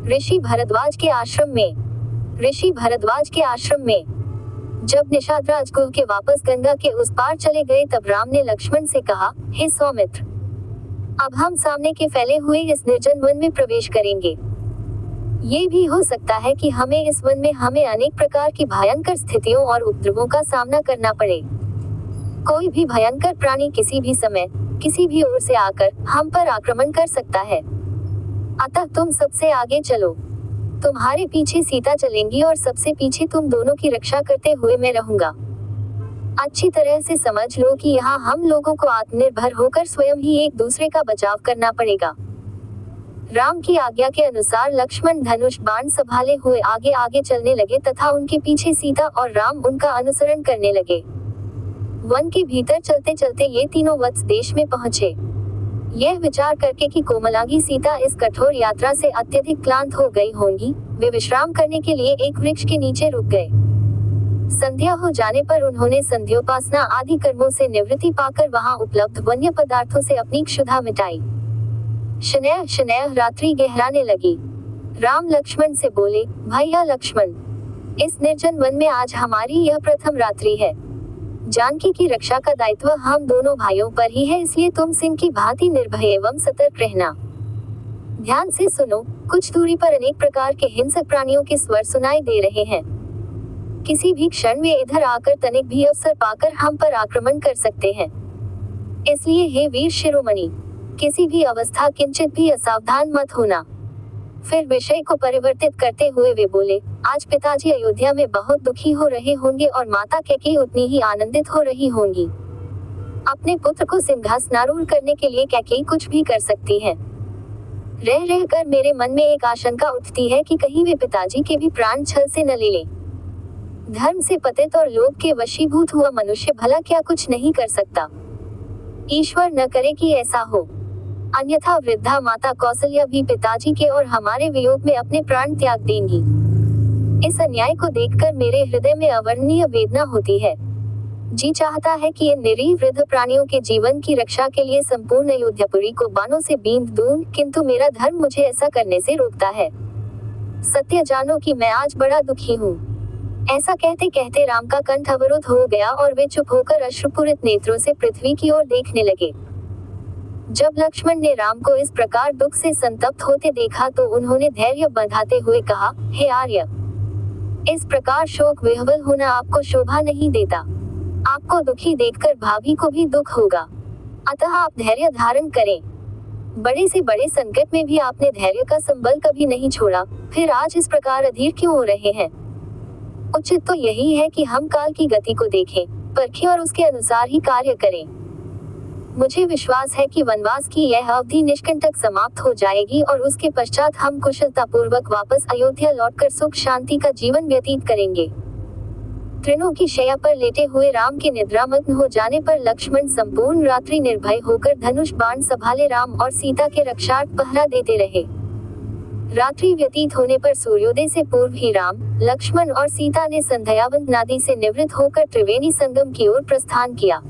ऋषि भरद्वाज के आश्रम में। ऋषि भरद्वाज के आश्रम में जब निषाद राजगुह के वापस गंगा के उस पार चले गए तब राम ने लक्ष्मण से कहा, हे सौमित्र, अब हम सामने के फैले हुए इस निर्जन वन में प्रवेश करेंगे। ये भी हो सकता है कि हमें इस वन में अनेक प्रकार की भयंकर स्थितियों और उपद्रवों का सामना करना पड़े। कोई भी भयंकर प्राणी किसी भी समय, किसी भी ओर से आकर हम पर आक्रमण कर सकता है। अतः तुम सबसे आगे चलो। तुम्हारे पीछे सीता चलेंगी और सबसे पीछे तुम दोनों की रक्षा करते हुए मैं रहूंगा। अच्छी तरह से समझ लो कि यहाँ हम लोगों को आत्मनिर्भर होकर स्वयं ही एक दूसरे का बचाव करना पड़ेगा। राम की आज्ञा के अनुसार लक्ष्मण धनुष बाण संभाले हुए आगे आगे चलने लगे तथा उनके पीछे सीता और राम उनका अनुसरण करने लगे। वन के भीतर चलते चलते ये तीनों वत्स देश में पहुंचे। यह विचार करके कि कोमलांगी सीता इस कठोर यात्रा से अत्यधिक क्लांत हो गई होंगी, वे विश्राम करने के लिए एक वृक्ष के नीचे रुक गए। संध्या हो जाने पर उन्होंने संध्योपासना आदि कर्मों से निवृत्ति पाकर वहां उपलब्ध वन्य पदार्थों से अपनी क्षुधा मिटाई। शनैः शनैः रात्रि गहराने लगी। राम लक्ष्मण से बोले, भैया लक्ष्मण, इस निर्जन वन में आज हमारी यह प्रथम रात्रि है। जानकी की रक्षा का दायित्व हम दोनों भाइयों पर ही है, इसलिए तुम सिंह की भांति निर्भय एवं सतर्क रहना। ध्यान से सुनो, कुछ दूरी पर अनेक प्रकार के हिंसक प्राणियों के स्वर सुनाई दे रहे हैं। किसी भी क्षण वे इधर आकर तनिक भी अवसर पाकर हम पर आक्रमण कर सकते हैं। इसलिए हे वीर शिरोमणि, किसी भी अवस्था किंचित भी असावधान मत होना। फिर विषय को परिवर्तित करते हुए वे बोले, आज पिताजी अयोध्या में बहुत दुखी हो रहे होंगे और माता कैकेयी उतनी ही आनंदित हो रही होंगी। अपने पुत्र को सिंहासनारूढ़ करने के लिए कैकेयी कुछ भी कर सकती है। रह रह कर मेरे मन में एक आशंका उठती है कि कहीं वे पिताजी के भी प्राण छल से न ले लें। धर्म से पतित और लोभ के वशीभूत हुआ मनुष्य भला क्या कुछ नहीं कर सकता। ईश्वर न करे कि ऐसा हो, अन्यथा वृद्धा माता कौसल्या भी पिताजी के और हमारे वियोग में अपने प्राण त्याग देंगी। इस अन्याय को देखकर मेरे हृदय में अवर्णनीय वेदना होती है। जी चाहता है कि इन निरीह वृद्ध प्राणियों के जीवन की रक्षा के लिए संपूर्ण अयोध्यापुरी को बाणों से बींध दूं, किंतु मेरा धर्म मुझे ऐसा करने से रोकता है। सत्य जानो कि मैं आज बड़ा दुखी हूँ। ऐसा कहते कहते राम का कंठ अवरुद्ध हो गया और वे चुप होकर अश्रुपूरित नेत्रों से पृथ्वी की ओर देखने लगे। जब लक्ष्मण ने राम को इस प्रकार दुख से संतप्त होते देखा तो उन्होंने धैर्य बंधाते हुए कहा, हे आर्य, इस प्रकार शोक विह्वल होना आपको शोभा नहीं देता। आपको दुखी देखकर भाभी को भी दुख होगा, अतः आप धैर्य धारण करें। बड़े से बड़े संकट में भी आपने धैर्य का संबल कभी नहीं छोड़ा, फिर आज इस प्रकार अधीर क्यों हो रहे हैं? उचित तो यही है कि हम काल की गति को देखें, परखें और उसके अनुसार ही कार्य करें। मुझे विश्वास है कि वनवास की यह अवधि निष्कंटक समाप्त हो जाएगी और उसके पश्चात हम कुशलतापूर्वक वापस अयोध्या लौटकर सुख शांति का जीवन व्यतीत करेंगे। तृणों की शैया पर लेटे हुए राम के निद्रामग्न हो जाने पर लक्ष्मण संपूर्ण रात्रि निर्भय होकर धनुष बाण संभाले राम और सीता के रक्षार्थ पहरा देते रहे। रात्रि व्यतीत होने पर सूर्योदय से पूर्व ही राम, लक्ष्मण और सीता ने संध्यावंत नदी से निवृत्त होकर त्रिवेणी संगम की ओर प्रस्थान किया।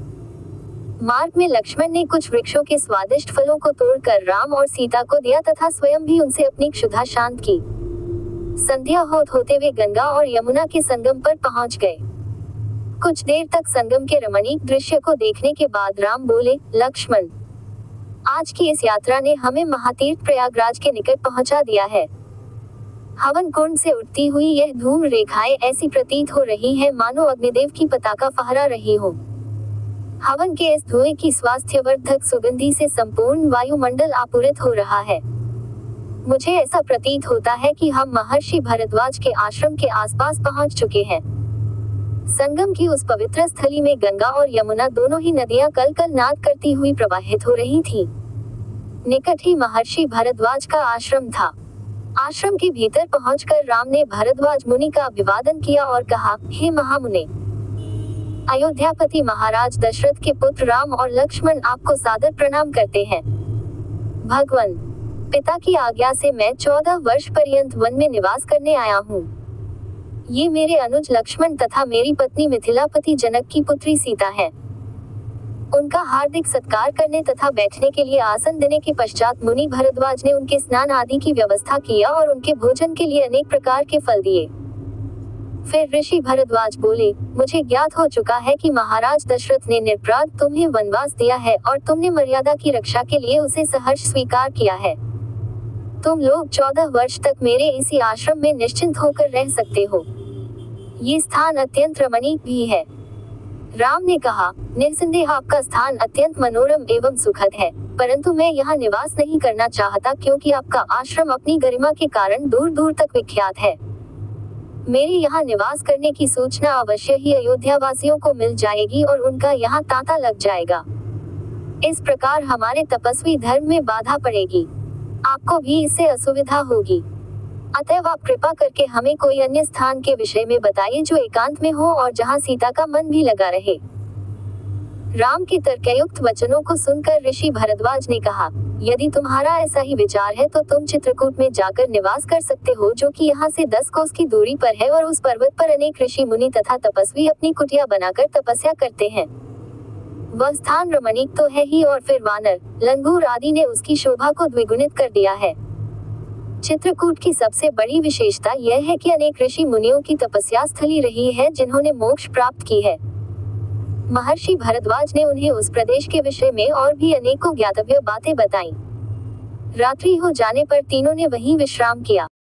मार्ग में लक्ष्मण ने कुछ वृक्षों के स्वादिष्ट फलों को तोड़कर राम और सीता को दिया तथा स्वयं भी उनसे अपनी क्षुधा शांत की। संध्या होते वे गंगा और यमुना के संगम पर पहुंच गए। कुछ देर तक संगम के रमणीक दृश्य को देखने के बाद राम बोले, लक्ष्मण, आज की इस यात्रा ने हमें महातीर्थ प्रयागराज के निकट पहुंचा दिया है। हवन कुंड से उठती हुई यह धूम रेखाएं ऐसी प्रतीत हो रही है मानो अग्निदेव की पताका फहरा रही हो। हवन के इस धुएं की स्वास्थ्यवर्धक सुगंधी से संपूर्ण वायुमंडल आपूरित हो रहा है। मुझे ऐसा प्रतीत होता है कि हम महर्षि भरद्वाज के आश्रम के आसपास पहुंच चुके हैं। संगम की उस पवित्र स्थली में गंगा और यमुना दोनों ही नदियां कल कल नाद करती हुई प्रवाहित हो रही थीं। निकट ही महर्षि भरद्वाज का आश्रम था। आश्रम के भीतर पहुंचकर राम ने भरद्वाज मुनि का अभिवादन किया और कहा, हे महामुने, अयोध्यापति महाराज दशरथ के पुत्र राम और लक्ष्मण आपको सादर प्रणाम करते हैं। भगवान, पिता की आज्ञा से मैं 14 वर्ष पर्यंत वन में निवास करने आया हूँ। ये मेरे अनुज लक्ष्मण तथा मेरी पत्नी मिथिलापति जनक की पुत्री सीता है। उनका हार्दिक सत्कार करने तथा बैठने के लिए आसन देने के पश्चात मुनि भरद्वाज ने उनके स्नान आदि की व्यवस्था किया और उनके भोजन के लिए अनेक प्रकार के फल दिए। फिर ऋषि भरद्वाज बोले, मुझे ज्ञात हो चुका है कि महाराज दशरथ ने निर्पराध तुम्हें वनवास दिया है और तुमने मर्यादा की रक्षा के लिए उसे सहर्ष स्वीकार किया है। तुम लोग 14 वर्ष तक मेरे इसी आश्रम में निश्चिंत होकर रह सकते हो। ये स्थान अत्यंत रमणीक भी है। राम ने कहा, निस्संदेह आपका स्थान अत्यंत मनोरम एवं सुखद है, परंतु मैं यहाँ निवास नहीं करना चाहता क्योंकि आपका आश्रम अपनी गरिमा के कारण दूर दूर तक विख्यात है। मेरे यहाँ निवास करने की सूचना अवश्य ही अयोध्या वासियों को मिल जाएगी और उनका यहाँ तांता लग जाएगा। इस प्रकार हमारे तपस्वी धर्म में बाधा पड़ेगी, आपको भी इससे असुविधा होगी। अतएव आप कृपा करके हमें कोई अन्य स्थान के विषय में बताइए जो एकांत में हो और जहाँ सीता का मन भी लगा रहे। राम के तर्कयुक्त वचनों को सुनकर ऋषि भरद्वाज ने कहा, यदि तुम्हारा ऐसा ही विचार है तो तुम चित्रकूट में जाकर निवास कर सकते हो, जो कि यहाँ से 10 कोस की दूरी पर है और उस पर्वत पर अनेक ऋषि मुनि तथा तपस्वी अपनी कुटिया बनाकर तपस्या करते हैं। वह स्थान रमणीक तो है ही और फिर वानर, लंगूर आदि ने उसकी शोभा को द्विगुणित कर दिया है। चित्रकूट की सबसे बड़ी विशेषता यह है कि अनेक ऋषि मुनियों की तपस्या स्थली रही है जिन्होंने मोक्ष प्राप्त की है। महर्षि भरद्वाज ने उन्हें उस प्रदेश के विषय में और भी अनेकों ज्ञातव्य बातें बताईं। रात्रि हो जाने पर तीनों ने वहीं विश्राम किया।